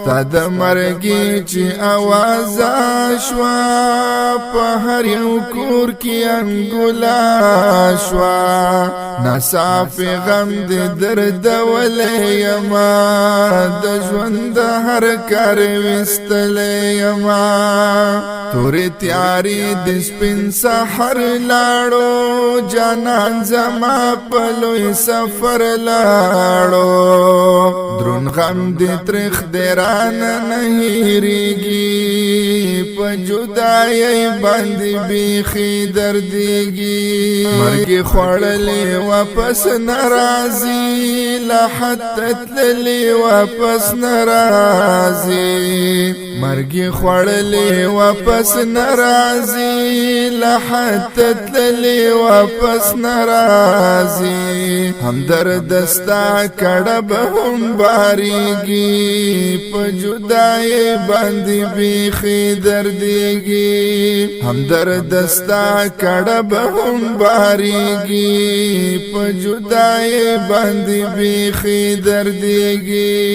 ستا د مرګي چې आवाज شوا په هر یو کور کې انګولا شوا نصاف غم دې درد ولې یما د ژوند هر کار وستلې یما تورې تیاری د سپین سحر لاړو جانان زما په لوی سفر لاړو درون غم دې ترخ دې رانه نه هېرېږي په جدایۍ باندې بیخي دردېږي مرګ خوړلې واپس نه راځي لا حتی تللې واپس نه راځي مرګ خوړلې واپس نه راځي لا حتی تللې واپس نه راځي همدرد ستا کړه به هم بارېږي په جدایۍ باندې بیخي دردېږي همدرد ستا کړه به هم بارېږي په جدایۍ باندې بیخي دردېږي